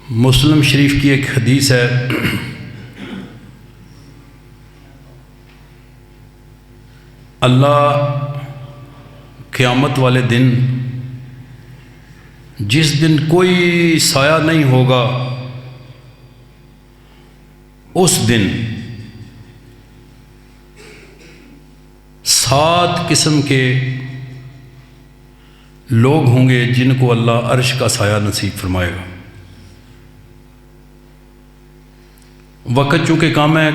مسلم شریف کی ایک حدیث ہے، اللہ قیامت والے دن جس دن کوئی سایہ نہیں ہوگا اس دن 7 قسم کے لوگ ہوں گے جن کو اللہ عرش کا سایہ نصیب فرمائے گا۔ وقت چونکہ کام ہے،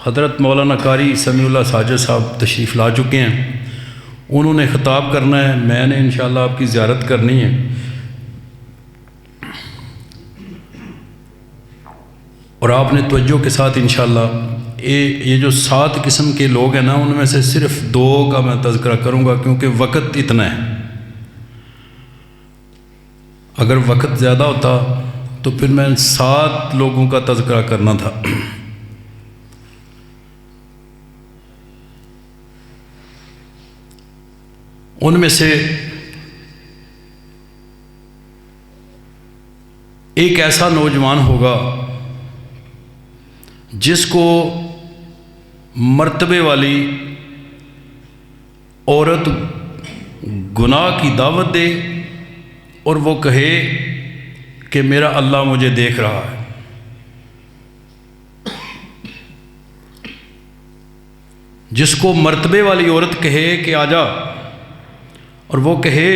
حضرت مولانا قاری سمیع اللہ ساجد صاحب تشریف لا چکے ہیں، انہوں نے خطاب کرنا ہے، میں نے انشاءاللہ آپ کی زیارت کرنی ہے، اور آپ نے توجہ کے ساتھ انشاءاللہ یہ جو 7 قسم کے لوگ ہیں نا، ان میں سے صرف 2 کا میں تذکرہ کروں گا کیونکہ وقت اتنا ہے۔ اگر وقت زیادہ ہوتا تو پھر میں 7 لوگوں کا تذکرہ کرنا تھا۔ ان میں سے ایک ایسا نوجوان ہوگا جس کو مرتبے والی عورت گناہ کی دعوت دے اور وہ کہے کہ میرا اللہ مجھے دیکھ رہا ہے۔ جس کو مرتبے والی عورت کہے کہ آجا، اور وہ کہے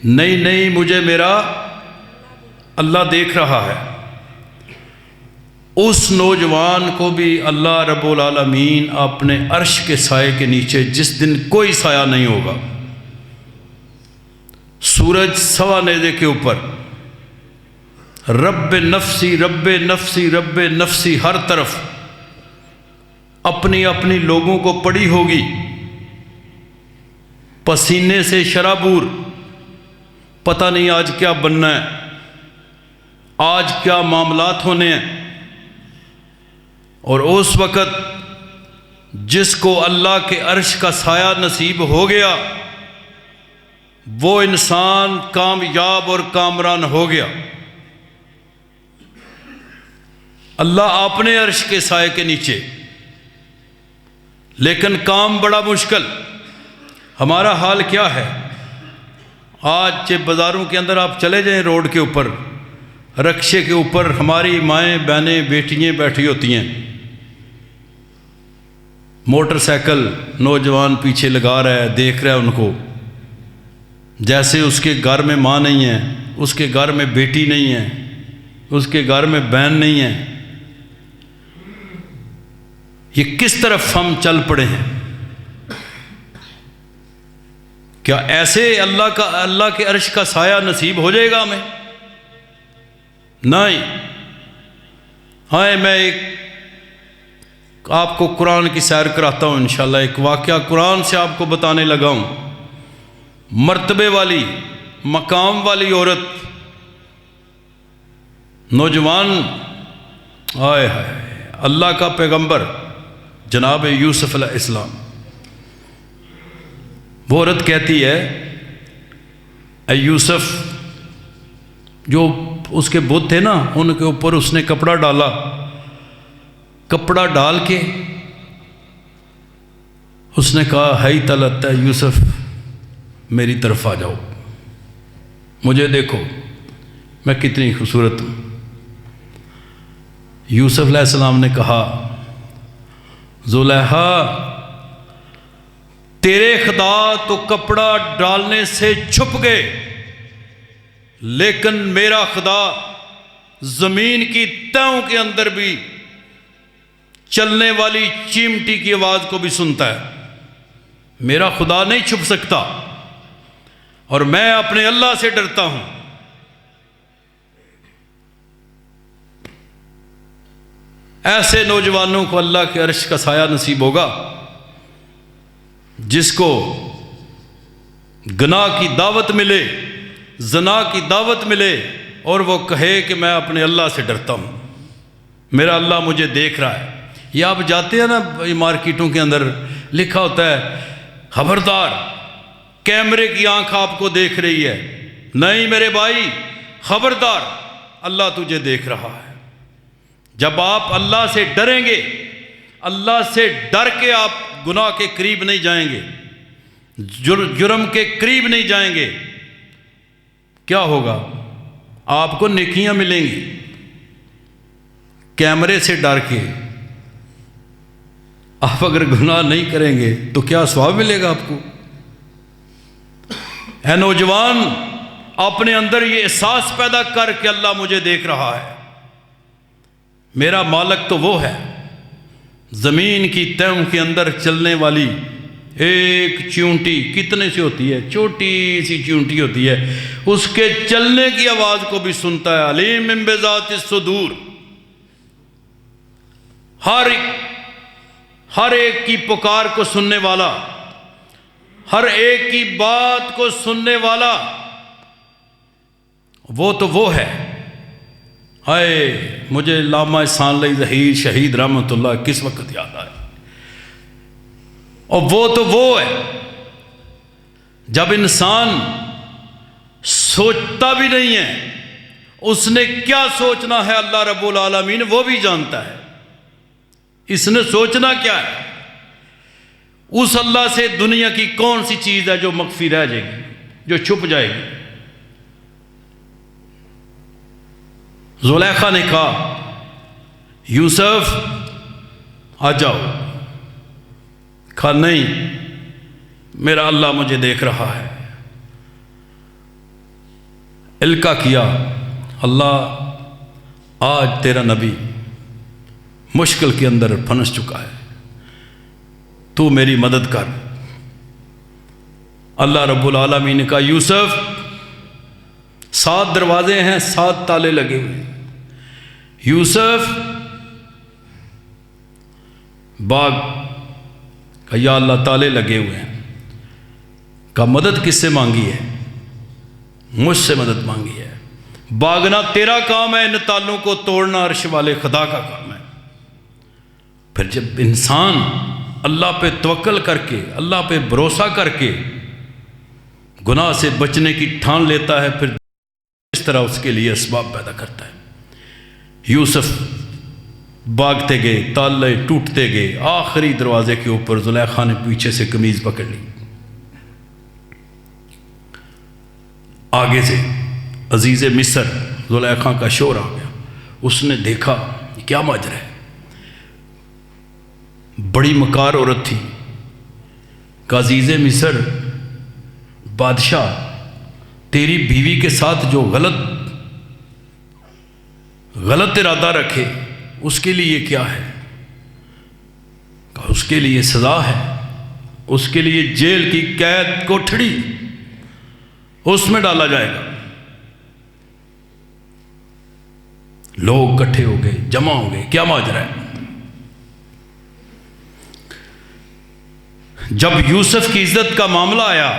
نہیں نہیں مجھے میرا اللہ دیکھ رہا ہے، اس نوجوان کو بھی اللہ رب العالمین اپنے عرش کے سائے کے نیچے، جس دن کوئی سایہ نہیں ہوگا، سورج سوا نیزے کے اوپر، رب نفسی رب نفسی رب نفسی ہر طرف اپنی اپنی لوگوں کو پڑی ہوگی، پسینے سے شرابور، پتہ نہیں آج کیا بننا ہے، آج کیا معاملات ہونے ہیں۔ اور اس وقت جس کو اللہ کے عرش کا سایہ نصیب ہو گیا وہ انسان کامیاب اور کامران ہو گیا۔ اللہ اپنے عرش کے سائے کے نیچے، لیکن کام بڑا مشکل۔ ہمارا حال کیا ہے؟ آج بازاروں کے اندر آپ چلے جائیں، روڈ کے اوپر، رکشے کے اوپر ہماری مائیں بہنیں بیٹیاں بیٹھی ہوتی ہیں، موٹر سائیکل نوجوان پیچھے لگا رہا ہے، دیکھ رہا ہے ان کو، جیسے اس کے گھر میں ماں نہیں ہے، اس کے گھر میں بیٹی نہیں ہے، اس کے گھر میں بہن نہیں ہے۔ یہ کس طرف ہم چل پڑے ہیں؟ کیا ایسے اللہ کے عرش کا سایہ نصیب ہو جائے گا ہمیں؟ نہیں۔ ہاں، میں آپ کو قرآن کی سیر کراتا ہوں انشاءاللہ۔ ایک واقعہ قرآن سے آپ کو بتانے لگا ہوں۔ مرتبے والی، مقام والی عورت، نوجوان، آئے ہائے، اللہ کا پیغمبر جناب یوسف علیہ السلام، وہ عورت کہتی ہے اے یوسف، جو اس کے بت تھے نا ان کے اوپر اس نے کپڑا ڈالا، کپڑا ڈال کے اس نے کہا ہے طلعت یوسف، میری طرف آ جاؤ، مجھے دیکھو میں کتنی خوبصورت ہوں۔ یوسف علیہ السلام نے کہا زلیخا، تیرے خدا تو کپڑا ڈالنے سے چھپ گئے، لیکن میرا خدا زمین کی تہوں کے اندر بھی چلنے والی چیمٹی کی آواز کو بھی سنتا ہے۔ میرا خدا نہیں چھپ سکتا، اور میں اپنے اللہ سے ڈرتا ہوں۔ ایسے نوجوانوں کو اللہ کے عرش کا سایہ نصیب ہوگا جس کو گناہ کی دعوت ملے، زنا کی دعوت ملے، اور وہ کہے کہ میں اپنے اللہ سے ڈرتا ہوں، میرا اللہ مجھے دیکھ رہا ہے۔ یہ آپ جاتے ہیں نا مارکیٹوں کے اندر، لکھا ہوتا ہے خبردار کیمرے کی آنکھ آپ کو دیکھ رہی ہے۔ نہیں میرے بھائی، خبردار اللہ تجھے دیکھ رہا ہے۔ جب آپ اللہ سے ڈریں گے، اللہ سے ڈر کے آپ گناہ کے قریب نہیں جائیں گے، جرم کے قریب نہیں جائیں گے، کیا ہوگا؟ آپ کو نیکیاں ملیں گی۔ کیمرے سے ڈر کے آپ اگر گناہ نہیں کریں گے تو کیا ثواب ملے گا آپ کو؟ اے نوجوان، اپنے اندر یہ احساس پیدا کر کہ اللہ مجھے دیکھ رہا ہے، میرا مالک تو وہ ہے۔ زمین کی تہوں کے اندر چلنے والی ایک چیونٹی کتنے سے ہوتی ہے؟ چھوٹی سی چیونٹی ہوتی ہے، اس کے چلنے کی آواز کو بھی سنتا ہے۔ علیم بذات الصدور، ہر ایک کی پکار کو سننے والا، ہر ایک کی بات کو سننے والا، وہ تو وہ ہے۔ ہائے، مجھے علامہ احسان علی ظہیر شہید رحمۃ اللہ کس وقت یاد آئے، اور وہ تو وہ ہے جب انسان سوچتا بھی نہیں ہے، اس نے کیا سوچنا ہے اللہ رب العالمین وہ بھی جانتا ہے۔ اس نے سوچنا کیا ہے؟ اس اللہ سے دنیا کی کون سی چیز ہے جو مخفی رہ جائے گی، جو چھپ جائے گی؟ زلیخا نے کہا یوسف آ جاؤ، کہا نہیں، میرا اللہ مجھے دیکھ رہا ہے۔ القا کیا، اللہ آج تیرا نبی مشکل کے اندر پھنس چکا ہے، تو میری مدد کر۔ اللہ رب العالمین نے کہا یوسف 7 دروازے ہیں، 7 تالے لگے ہوئے ہیں۔ یوسف باغ کہا یا اللہ تالے لگے ہوئے ہیں، کہا مدد کس سے مانگی ہے؟ مجھ سے مدد مانگی ہے۔ باغنا تیرا کام ہے، ان تالوں کو توڑنا عرش والے خدا کا کام ہے۔ پھر جب انسان اللہ پہ توکل کر کے، اللہ پہ بھروسہ کر کے گناہ سے بچنے کی ٹھان لیتا ہے، پھر اس طرح اس کے لیے اسباب پیدا کرتا ہے۔ یوسف بھاگتے گئے، تالے ٹوٹتے گئے، آخری دروازے کے اوپر زلیخا نے پیچھے سے قمیض پکڑ لی۔ آگے سے عزیز مصر زلیخا کا شور آ گیا، اس نے دیکھا کیا ماجرا ہے، بڑی مکار عورت تھی۔ کہ عزیز مصر، بادشاہ تیری بیوی کے ساتھ جو غلط ارادہ رکھے اس کے لیے کیا ہے؟ کہ اس کے لیے سزا ہے، اس کے لیے جیل کی قید کوٹھڑی، اس میں ڈالا جائے گا۔ لوگ اکٹھے ہو گئے، جمع ہو گئے، کیا ماجرا ہے؟ جب یوسف کی عزت کا معاملہ آیا،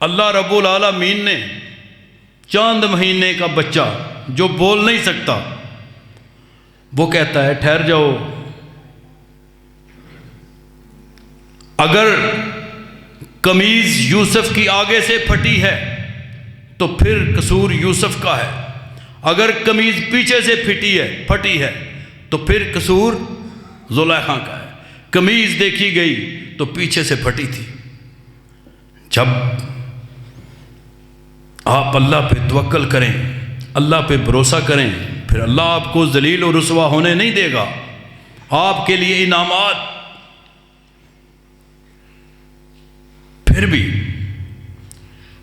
اللہ رب العالمین نے چاند مہینے کا بچہ جو بول نہیں سکتا، وہ کہتا ہے ٹھہر جاؤ، اگر قمیض یوسف کی آگے سے پھٹی ہے تو پھر قصور یوسف کا ہے، اگر قمیض پیچھے سے پھٹی ہے تو پھر قصور زلیخا کا ہے۔ قمیض دیکھی گئی تو پیچھے سے پھٹی تھی۔ جب آپ اللہ پہ توکل کریں، اللہ پہ بھروسہ کریں، پھر اللہ آپ کو ذلیل و رسوا ہونے نہیں دے گا۔ آپ کے لیے انعامات۔ پھر بھی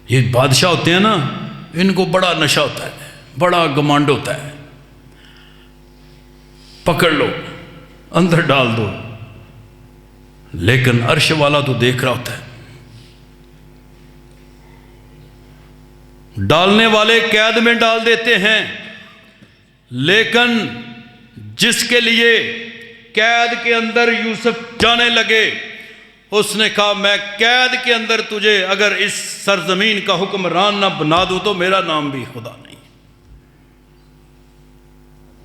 یہ بادشاہ ہوتے ہیں نا، ان کو بڑا نشہ ہوتا ہے، بڑا گمانڈ ہوتا ہے، پکڑ لو، اندر ڈال دو، لیکن عرش والا تو دیکھ رہا ہوتا ہے۔ ڈالنے والے قید میں ڈال دیتے ہیں، لیکن جس کے لیے قید کے اندر یوسف جانے لگے، اس نے کہا میں قید کے اندر تجھے اگر اس سرزمین کا حکمران نہ بنا دوں تو میرا نام بھی خدا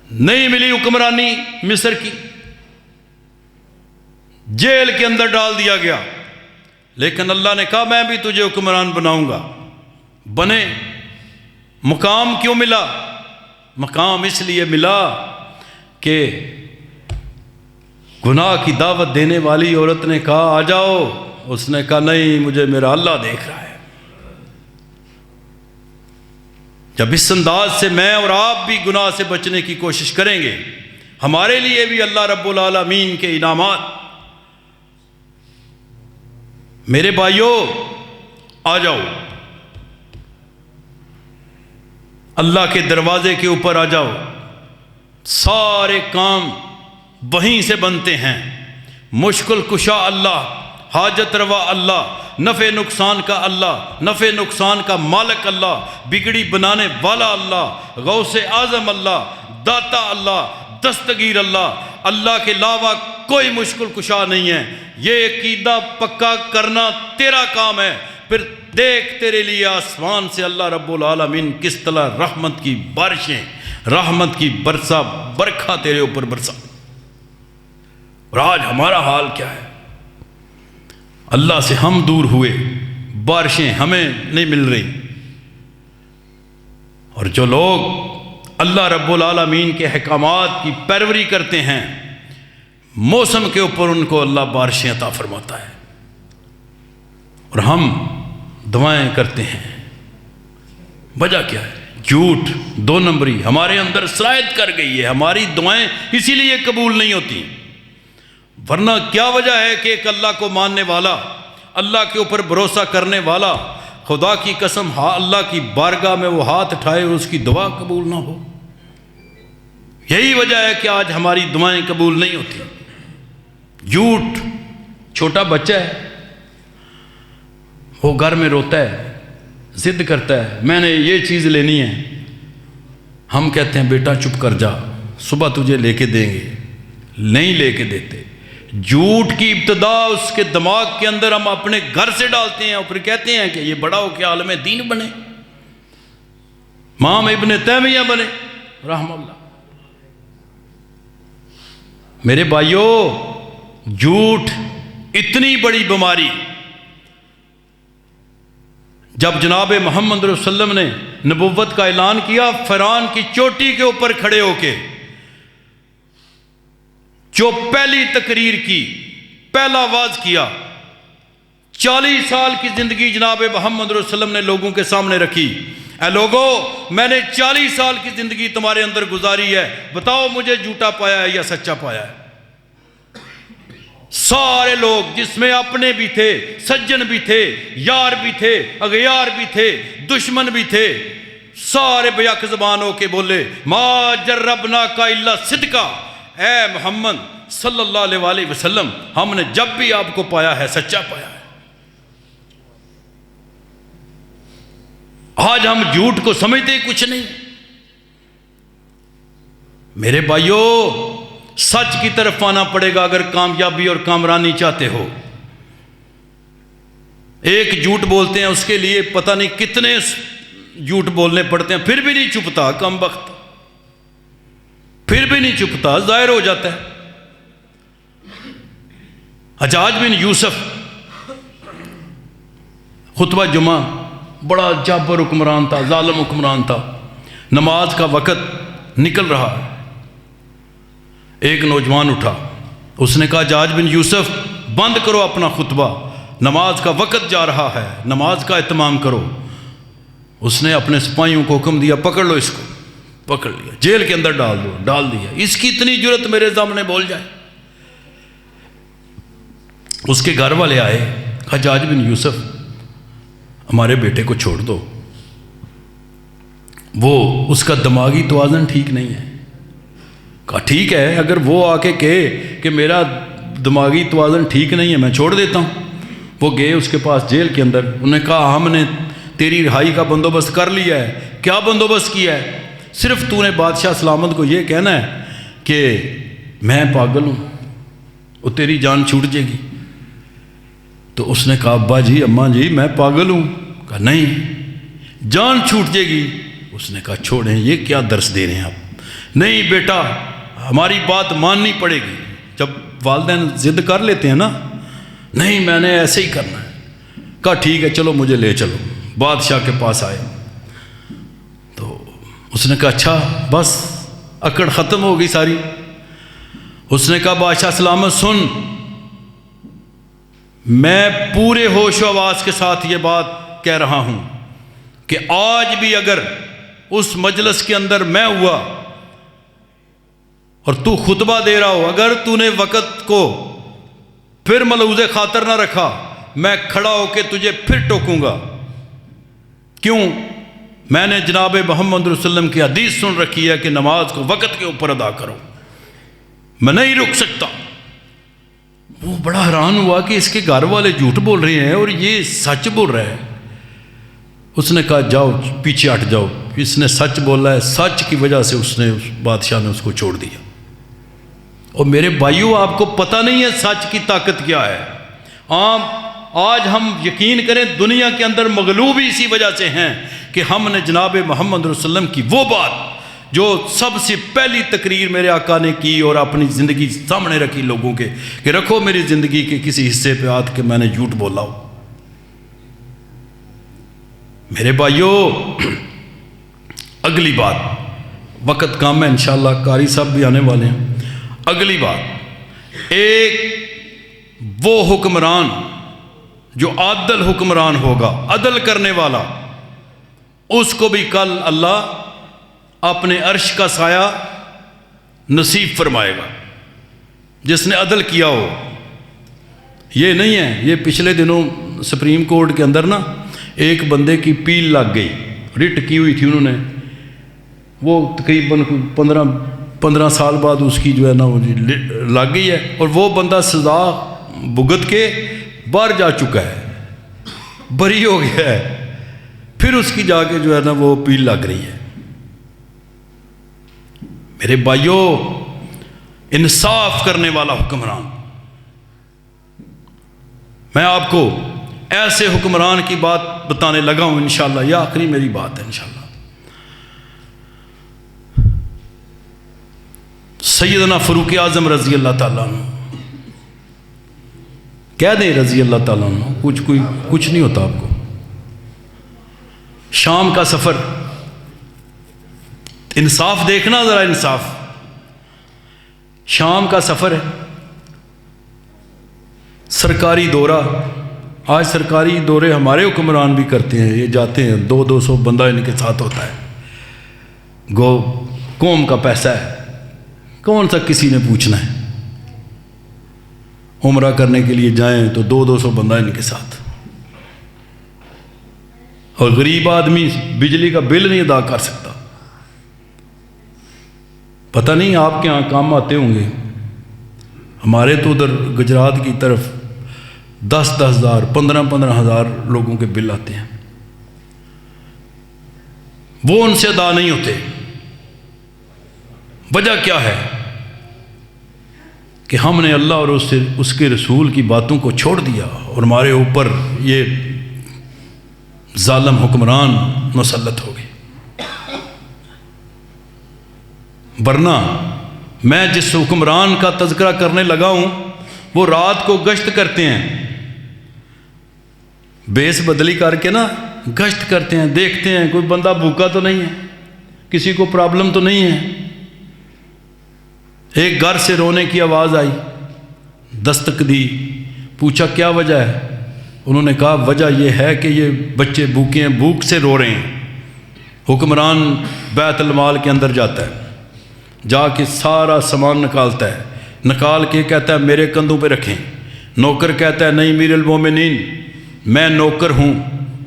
نہیں ملی حکمرانی مصر کی، جیل کے اندر ڈال دیا گیا۔ لیکن اللہ نے کہا میں بھی تجھے حکمران بناؤں گا، بنے۔ مقام کیوں ملا؟ مقام اس لیے ملا کہ گناہ کی دعوت دینے والی عورت نے کہا آ جاؤ، اس نے کہا نہیں، مجھے میرا اللہ دیکھ رہا ہے۔ جب اس انداز سے میں اور آپ بھی گناہ سے بچنے کی کوشش کریں گے، ہمارے لیے بھی اللہ رب العالمین کے انعامات۔ میرے بھائیوں آ جاؤ، اللہ کے دروازے کے اوپر آ جاؤ۔ سارے کام وہیں سے بنتے ہیں۔ مشکل کشا اللہ، حاجت روا اللہ، نفع نقصان کا اللہ، نفع نقصان کا مالک اللہ، بگڑی بنانے والا اللہ، غوث اعظم اللہ، داتا اللہ، دستگیر اللہ۔ اللہ کے علاوہ کوئی مشکل کشا نہیں ہے۔ یہ عقیدہ پکا کرنا تیرا کام ہے۔ پھر دیکھ تیرے لیے آسمان سے اللہ رب العالمین کس طرح رحمت کی بارشیں، رحمت کی برکھا تیرے اوپر برسا۔ اور آج ہمارا حال کیا ہے؟ اللہ سے ہم دور ہوئے، بارشیں ہمیں نہیں مل رہی، اور جو لوگ اللہ رب العالمین کے احکامات کی پیروی کرتے ہیں، موسم کے اوپر ان کو اللہ بارشیں عطا فرماتا ہے، اور ہم دعائیں کرتے ہیں۔ وجہ کیا ہے؟ جھوٹ، دو نمبری ہمارے اندر سرایت کر گئی ہے۔ ہماری دعائیں اسی لیے قبول نہیں ہوتی، ورنہ کیا وجہ ہے کہ ایک اللہ کو ماننے والا، اللہ کے اوپر بھروسہ کرنے والا، خدا کی قسم اللہ کی بارگاہ میں وہ ہاتھ اٹھائے اور اس کی دعا قبول نہ ہو؟ یہی وجہ ہے کہ آج ہماری دعائیں قبول نہیں ہوتی۔ جھوٹ، چھوٹا بچہ ہے، وہ گھر میں روتا ہے، ضد کرتا ہے میں نے یہ چیز لینی ہے، ہم کہتے ہیں بیٹا چپ کر جا، صبح تجھے لے کے دیں گے، نہیں لے کے دیتے۔ جھوٹ کی ابتدا اس کے دماغ کے اندر ہم اپنے گھر سے ڈالتے ہیں، اور پھر کہتے ہیں کہ یہ بڑا ہو کے عالم دین بنے، امام ابن تیمیہ بنے رحم اللہ۔ میرے بھائیوں، جھوٹ اتنی بڑی بیماری، جب جناب محمد رسول اللہ نے نبوت کا اعلان کیا، فرعون کی چوٹی کے اوپر کھڑے ہو کے جو پہلی تقریر کی، پہلا واز کیا، 40 سال کی زندگی جناب محمد رسول اللہ نے لوگوں کے سامنے رکھی۔ اے لوگو، میں نے 40 سال کی زندگی تمہارے اندر گزاری ہے، بتاؤ مجھے جھوٹا پایا ہے یا سچا پایا ہے؟ سارے لوگ، جس میں اپنے بھی تھے، سجن بھی تھے، یار بھی تھے، اغیار بھی تھے، دشمن بھی تھے، سارے بیک زبان ہو کے بولے ما جربناک الا صدقا، اے محمد صلی اللہ علیہ وسلم، ہم نے جب بھی آپ کو پایا ہے سچا پایا ہے۔ آج ہم جھوٹ کو سمجھتے کچھ نہیں۔ میرے بھائیوں، سچ کی طرف آنا پڑے گا اگر کامیابی اور کامرانی چاہتے ہو۔ ایک جھوٹ بولتے ہیں، اس کے لیے پتہ نہیں کتنے جھوٹ بولنے پڑتے ہیں، پھر بھی نہیں چپتا، کم بخت، پھر بھی نہیں چپتا، ظاہر ہو جاتا ہے۔ حجاج بن یوسف، خطبہ جمعہ، بڑا جابر حکمران تھا، ظالم حکمران تھا، نماز کا وقت نکل رہا ہے۔ ایک نوجوان اٹھا، اس نے کہا حجاج بن یوسف بند کرو اپنا خطبہ، نماز کا وقت جا رہا ہے، نماز کا اہتمام کرو۔ اس نے اپنے سپاہیوں کو حکم دیا پکڑ لو اس کو، پکڑ لیا، جیل کے اندر ڈال دو، ڈال دیا۔ اس کی اتنی جرت میرے سامنے بول جائے۔ اس کے گھر والے آئے، حجاج بن یوسف ہمارے بیٹے کو چھوڑ دو، وہ اس کا دماغی توازن ٹھیک نہیں ہے۔ کہا ٹھیک ہے، اگر وہ آ کے کہے کہ میرا دماغی توازن ٹھیک نہیں ہے میں چھوڑ دیتا ہوں۔ وہ گئے اس کے پاس جیل کے اندر، انہوں نے کہا ہم نے تیری رہائی کا بندوبست کر لیا ہے۔ کیا بندوبست کیا ہے؟ صرف تو نے بادشاہ سلامت کو یہ کہنا ہے کہ میں پاگل ہوں، وہ تیری جان چھوٹ جائے گی۔ تو اس نے کہا ابا جی، اماں جی، میں پاگل ہوں۔ کہا نہیں، جان چھوٹ جائے گی۔ اس نے کہا چھوڑیں، یہ کیا درس دے رہے ہیں آپ؟ نہیں بیٹا، ہماری بات ماننی پڑے گی۔ جب والدین ضد کر لیتے ہیں نا، نہیں میں نے ایسے ہی کرنا ہے۔ کہا ٹھیک ہے، چلو مجھے لے چلو۔ بادشاہ کے پاس آئے اس نے کہا اچھا بس اکڑ ختم ہو گئی ساری. اس نے کہا بادشاہ سلامت سن، میں پورے ہوش و آواز کے ساتھ یہ بات کہہ رہا ہوں کہ آج بھی اگر اس مجلس کے اندر میں ہوا اور تو خطبہ دے رہا ہو، اگر تو نے وقت کو پھر ملحوظ خاطر نہ رکھا، میں کھڑا ہو کے تجھے پھر ٹوکوں گا. کیوں؟ میں نے جناب محمد رسول اللہ علیہ وسلم کی حدیث سن رکھی ہے کہ نماز کو وقت کے اوپر ادا کرو، میں نہیں رک سکتا. وہ بڑا حیران ہوا کہ اس کے گھر والے جھوٹ بول رہے ہیں اور یہ سچ بول رہا ہے. اس نے کہا جاؤ پیچھے ہٹ جاؤ، اس نے سچ بولا ہے، سچ کی وجہ سے اس بادشاہ نے اس کو چھوڑ دیا. اور میرے بھائیوں، آپ کو پتہ نہیں ہے سچ کی طاقت کیا ہے. آج ہم یقین کریں دنیا کے اندر مغلوب ہی اسی وجہ سے ہیں کہ ہم نے جناب محمد رسول اللہ علیہ وسلم کی وہ بات جو سب سے پہلی تقریر میرے آقا نے کی اور اپنی زندگی سامنے رکھی لوگوں کے کہ رکھو میری زندگی کے کسی حصے پہ ہاتھ کہ میں نے جھوٹ بولا ہو. میرے بھائیوں، اگلی بات، وقت کام ہے انشاءاللہ، قاری صاحب بھی آنے والے ہیں. اگلی بات، ایک وہ حکمران جو عادل حکمران ہوگا، عدل کرنے والا، اس کو بھی کل اللہ اپنے عرش کا سایہ نصیب فرمائے گا، جس نے عدل کیا ہو. یہ نہیں ہے، یہ پچھلے دنوں سپریم کورٹ کے اندر نا ایک بندے کی پیل لگ گئی، رٹ کی ہوئی تھی انہوں نے، وہ تقریباً 15 سال بعد اس کی جو ہے نا وہ لگ گئی ہے، اور وہ بندہ سزا بھگت کے باہر جا چکا ہے، بری ہو گیا ہے، پھر اس کی جا کے جو ہے نا وہ پیل لگ رہی ہے. میرے بھائیوں، انصاف کرنے والا حکمران، میں آپ کو ایسے حکمران کی بات بتانے لگا ہوں انشاءاللہ، یہ آخری میری بات ہے انشاءاللہ. سیدنا فاروق اعظم رضی اللہ تعالیٰ عنہ، کہہ دیں رضی اللہ تعالیٰ عنہ، کچھ نہیں ہوتا آپ کو. شام کا سفر، انصاف دیکھنا ذرا، انصاف. شام کا سفر ہے، سرکاری دورہ. آج سرکاری دورے ہمارے حکمران بھی کرتے ہیں، یہ جاتے ہیں، 200 بندہ ان کے ساتھ ہوتا ہے، گو قوم کا پیسہ ہے، کون سا کسی نے پوچھنا ہے. عمرہ کرنے کے لیے جائیں تو 200 بندہ ان کے ساتھ، اور غریب آدمی بجلی کا بل نہیں ادا کر سکتا. پتہ نہیں آپ کے ہاں کام آتے ہوں گے، ہمارے تو ادھر گجرات کی طرف 10 ہزار 15 ہزار لوگوں کے بل آتے ہیں، وہ ان سے ادا نہیں ہوتے. وجہ کیا ہے؟ کہ ہم نے اللہ اور اس کے رسول کی باتوں کو چھوڑ دیا اور ہمارے اوپر یہ ظالم حکمران مسلط ہو گئے. ورنہ میں جس حکمران کا تذکرہ کرنے لگا ہوں وہ رات کو گشت کرتے ہیں، بیس بدلی کر کے نا گشت کرتے ہیں، دیکھتے ہیں کوئی بندہ بھوکا تو نہیں ہے، کسی کو پرابلم تو نہیں ہے. ایک گھر سے رونے کی آواز آئی، دستک دی، پوچھا کیا وجہ ہے؟ انہوں نے کہا وجہ یہ ہے کہ یہ بچے بھوکے ہیں، بھوک سے رو رہے ہیں. حکمران بیت المال کے اندر جاتا ہے، جا کے سارا سامان نکالتا ہے، نکال کے کہتا ہے میرے کندھوں پہ رکھیں. نوکر کہتا ہے نہیں امیر المومنین، میں نوکر ہوں،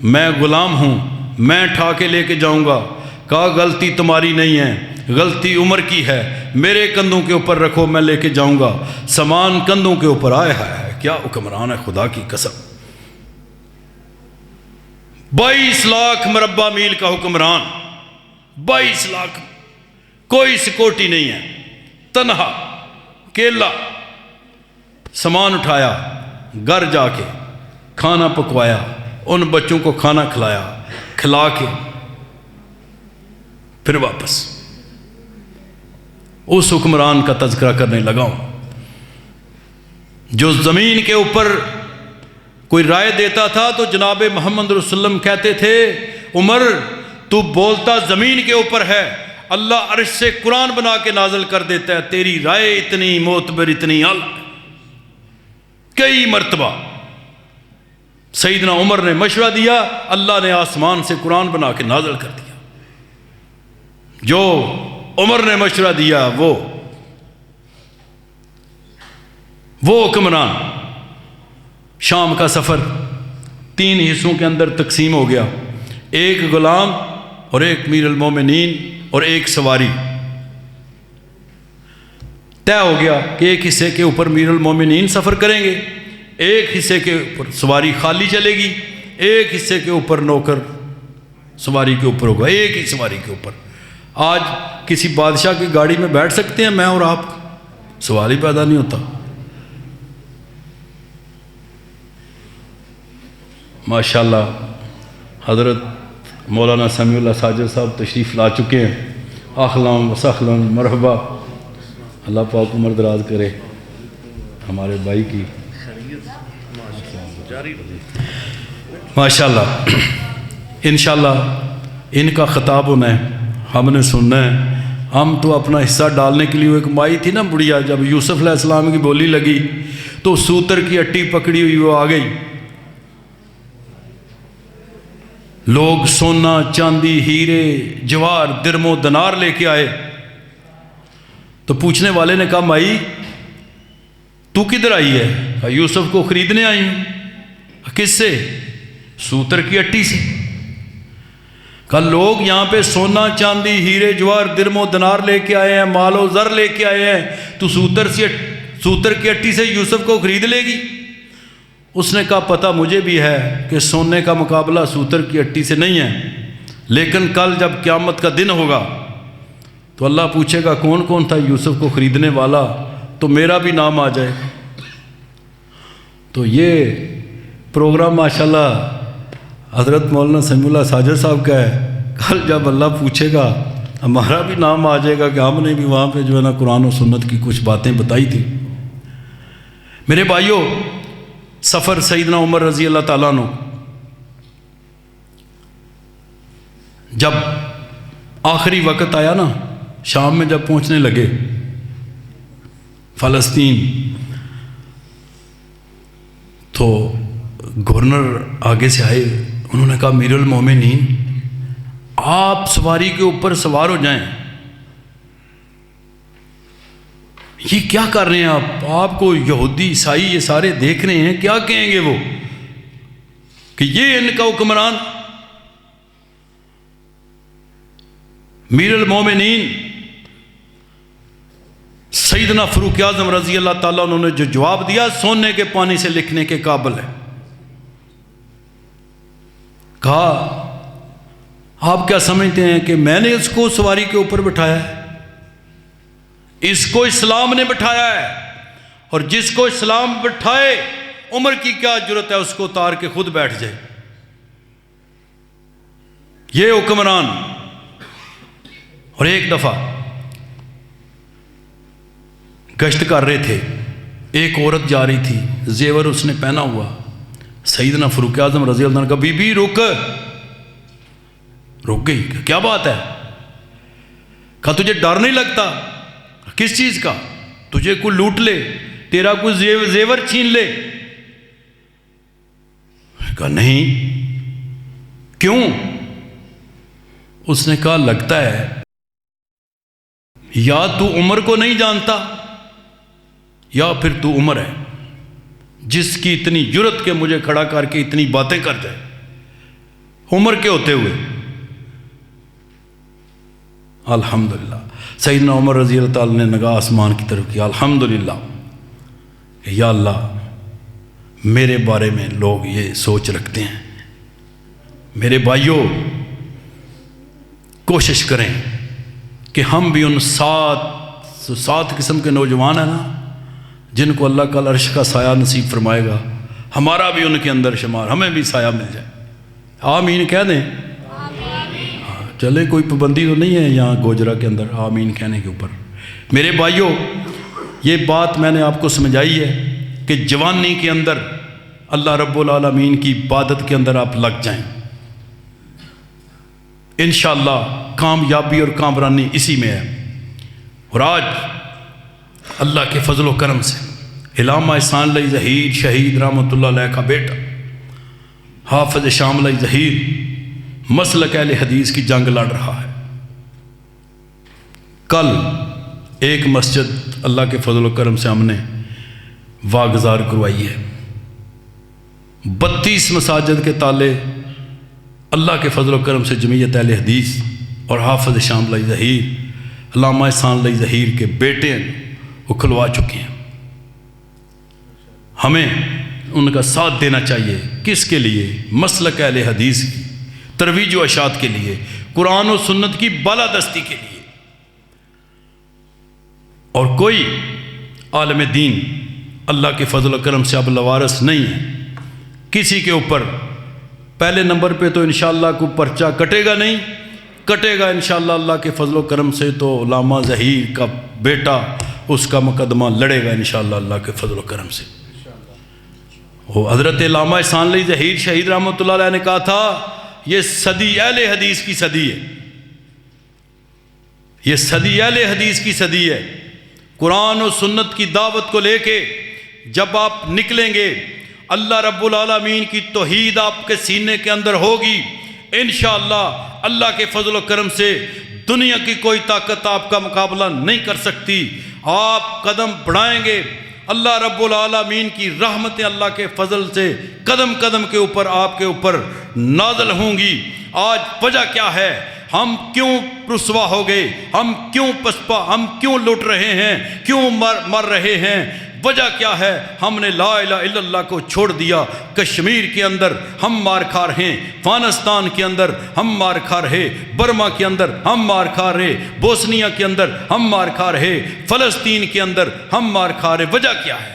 میں غلام ہوں، میں اٹھا کے لے کے جاؤں گا. کہا غلطی تمہاری نہیں ہے، غلطی عمر کی ہے، میرے کندھوں کے اوپر رکھو، میں لے کے جاؤں گا. سامان کندھوں کے اوپر آیا ہے. کیا حکمران ہے خدا کی قسم! 22 لاکھ مربع میل کا حکمران، 22 لاکھ، کوئی سیکورٹی نہیں ہے، تنہا اکیلا. سامان اٹھایا، گھر جا کے کھانا پکوایا، ان بچوں کو کھانا کھلایا، کھلا کے پھر واپس. اس حکمران کا تذکرہ کرنے لگا ہوں جو زمین کے اوپر کوئی رائے دیتا تھا تو جناب محمد رسول اللہ کہتے تھے عمر تو بولتا زمین کے اوپر ہے، اللہ عرش سے قرآن بنا کے نازل کر دیتا ہے، تیری رائے اتنی معتبر، اتنی اعلیٰ۔ کئی مرتبہ سیدنا عمر نے مشورہ دیا، اللہ نے آسمان سے قرآن بنا کے نازل کر دیا۔ جو عمر نے مشورہ دیا وہ حکمران۔ شام کا سفر 3 حصوں کے اندر تقسیم ہو گیا، ایک غلام اور ایک امیر المومنین اور ایک سواری۔ طے ہو گیا کہ ایک حصے کے اوپر امیر المومنین سفر کریں گے، ایک حصے کے اوپر سواری خالی چلے گی، ایک حصے کے اوپر نوکر سواری کے اوپر ہوگا، ایک ہی سواری کے اوپر۔ آج کسی بادشاہ کی گاڑی میں بیٹھ سکتے ہیں میں اور آپ، سوال ہی پیدا نہیں ہوتا۔ ماشاءاللہ حضرت مولانا سمیع اللہ ساجد صاحب تشریف لا چکے ہیں، اہلاً و سہلاً، مرحبا۔ اللہ پاک عمر دراز کرے ہمارے بھائی کی، ماشاءاللہ۔ انشاءاللہ ان کا خطاب ہونا ہے، ہم نے سننا ہے۔ ہم تو اپنا حصہ ڈالنے کے لیے، وہ ایک مائی تھی نا بڑھیا، جب یوسف علیہ السلام کی بولی لگی تو سوتر کی اٹی پکڑی ہوئی وہ آ گئی۔ لوگ سونا، چاندی، ہیرے، جواہر، درم و دینار لے کے آئے تو پوچھنے والے نے کہا مائی تو کدھر آئی ہے؟ کہا یوسف کو خریدنے آئی ہوں۔ کس سے؟ سوتر کی اٹی سے۔ کہا لوگ یہاں پہ سونا، چاندی، ہیرے، جواہر، درم و دینار لے کے آئے ہیں، مال و زر لے کے آئے ہیں، تو سوتر کی اٹی سے یوسف کو خرید لے گی؟ اس نے کہا پتہ مجھے بھی ہے کہ سونے کا مقابلہ سوتر کی اٹی سے نہیں ہے، لیکن کل جب قیامت کا دن ہوگا تو اللہ پوچھے گا کون کون تھا یوسف کو خریدنے والا، تو میرا بھی نام آ جائے۔ تو یہ پروگرام ماشاءاللہ حضرت مولانا سمیع اللہ ساجد صاحب کا ہے۔ کل جب اللہ پوچھے گا ہمارا بھی نام آ جائے گا کہ ہم نے بھی وہاں پہ جو ہے نا قرآن و سنت کی کچھ باتیں بتائی تھی۔ میرے بھائیوں، سفر سیدنا عمر رضی اللہ تعالیٰ عنہ جب آخری وقت آیا نا، شام میں جب پہنچنے لگے فلسطین، تو گورنر آگے سے آئے، انہوں نے کہا امیر المومنین آپ سواری کے اوپر سوار ہو جائیں۔ یہ کیا کر رہے ہیں آپ کو یہودی عیسائی یہ سارے دیکھ رہے ہیں، کیا کہیں گے وہ کہ یہ ان کا حکمران؟ امیر المومنین سیدنا فاروق اعظم رضی اللہ تعالیٰ انہوں نے جو جواب دیا، سونے کے پانی سے لکھنے کے قابل ہے۔ کہا آپ کیا سمجھتے ہیں کہ میں نے اس کو سواری کے اوپر بٹھایا ہے؟ اس کو اسلام نے بٹھایا ہے، اور جس کو اسلام بٹھائے عمر کی کیا جرت ہے اس کو اتار کے خود بیٹھ جائے۔ یہ حکمران۔ اور ایک دفعہ گشت کر رہے تھے، ایک عورت جا رہی تھی، زیور اس نے پہنا ہوا، سیدنا فاروق اعظم رضی اللہ عنہ کا بی بی رک گئی، کیا بات ہے؟ کہا تجھے ڈر نہیں لگتا؟ کس چیز کا؟ تجھے کوئی لوٹ لے، تیرا کوئی زیور چھین لے؟ کہا نہیں۔ کیوں؟ اس نے کہا لگتا ہے یا تو عمر کو نہیں جانتا یا پھر تو عمر ہے جس کی اتنی جرت کہ مجھے کھڑا کر کے اتنی باتیں کر جائے، عمر کے ہوتے ہوئے۔ الحمدللہ سیدنا عمر رضی اللہ تعالیٰ نے نگاہ آسمان کی طرف کیا، الحمدللہ یا اللہ میرے بارے میں لوگ یہ سوچ رکھتے ہیں۔ میرے بھائیوں، کوشش کریں کہ ہم بھی ان سات قسم کے نوجوان ہیں نا جن کو اللہ کا عرش کا سایہ نصیب فرمائے گا، ہمارا بھی ان کے اندر شمار، ہمیں بھی سایہ مل جائے۔ آمین کہہ دیں۔ چلے کوئی پابندی تو نہیں ہے یہاں گوجرا کے اندر آمین کہنے کے اوپر۔ میرے بھائیوں، یہ بات میں نے آپ کو سمجھائی ہے کہ جوانی کے اندر اللہ رب العالمین کی عبادت کے اندر آپ لگ جائیں۔ انشاءاللہ کامیابی اور کامرانی اسی میں ہے۔ اور آج اللہ کے فضل و کرم سے علامہ احسان علی ظہیر شہید رحمۃ اللہ علیہ کا بیٹا حافظ شام علی ظہیر مسلک اہل حدیث کی جنگ لڑ رہا ہے۔ کل ایک مسجد اللہ کے فضل و کرم سے ہم نے واگزار کروائی ہے۔ 32 مساجد کے تالے اللہ کے فضل و کرم سے جمعیت اہل حدیث اور حافظ شام علی ظہیر علامہ احسان علی ظہیر کے بیٹے ہیں وہ کھلوا چکے ہیں۔ ہمیں ان کا ساتھ دینا چاہیے، کس کے لیے؟ مسلک اہل حدیث کی ترویج و اشاعت کے لیے، قرآن و سنت کی بالادستی کے لیے۔ اور کوئی عالم دین اللہ کے فضل و کرم سے اب لوارث نہیں ہے کسی کے اوپر۔ پہلے نمبر پہ تو انشاءاللہ کو پرچہ کٹے گا نہیں، کٹے گا انشاءاللہ اللہ کے فضل و کرم سے تو علامہ ظہیر کا بیٹا اس کا مقدمہ لڑے گا انشاءاللہ اللہ کے فضل و کرم سے۔ وہ حضرت علامہ احسان علی ظہیر شہید رحمۃ اللہ علیہ نے کہا تھا یہ صدی اہل حدیث کی صدی ہے، یہ صدی اہل حدیث کی صدی ہے۔ قرآن و سنت کی دعوت کو لے کے جب آپ نکلیں گے، اللہ رب العالمین کی توحید آپ کے سینے کے اندر ہوگی، انشاءاللہ اللہ کے فضل و کرم سے دنیا کی کوئی طاقت آپ کا مقابلہ نہیں کر سکتی۔ آپ قدم بڑھائیں گے، اللہ رب العالمین کی رحمتیں اللہ کے فضل سے قدم قدم کے اوپر آپ کے اوپر نازل ہوں گی۔ آج وجہ کیا ہے؟ ہم کیوں رسوا ہو گئے؟ ہم کیوں پسپا؟ ہم کیوں لٹ رہے ہیں؟ کیوں مر رہے ہیں؟ وجہ کیا ہے؟ ہم نے لا الہ الا اللہ کو چھوڑ دیا۔ کشمیر کے اندر ہم مار کھا رہے ہیں، افغانستان کے اندر ہم مار کھا رہے، برما کے اندر ہم مار کھا رہے، بوسنیا کے اندر ہم مار کھا رہے، فلسطین کے اندر ہم مار کھا رہے۔ وجہ کیا ہے؟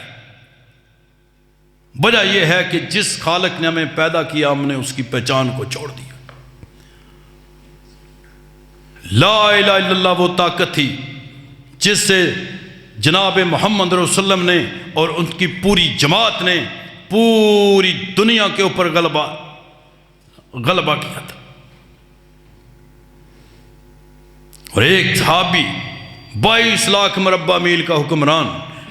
وجہ یہ ہے کہ جس خالق نے ہمیں پیدا کیا ہم نے اس کی پہچان کو چھوڑ دیا۔ لا الہ الا اللہ وہ طاقت تھی جس سے جناب محمد رسول اللہ نے اور ان کی پوری جماعت نے پوری دنیا کے اوپر غلبہ کیا تھا۔ اور ایک صحابی 22 لاکھ مربع میل کا حکمران،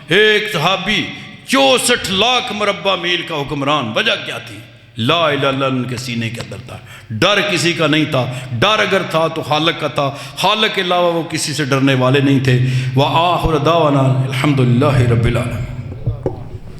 ایک صحابی 64 لاکھ مربع میل کا حکمران۔ وجہ کیا تھی؟ لا الہ الا اللہ ان کے سینے کے اندر تھا۔ ڈر کسی کا نہیں تھا، ڈر اگر تھا تو خالق کا تھا، خالق کے علاوہ وہ کسی سے ڈرنے والے نہیں تھے۔ وآخر دعوانا الحمدللہ رب العالمین۔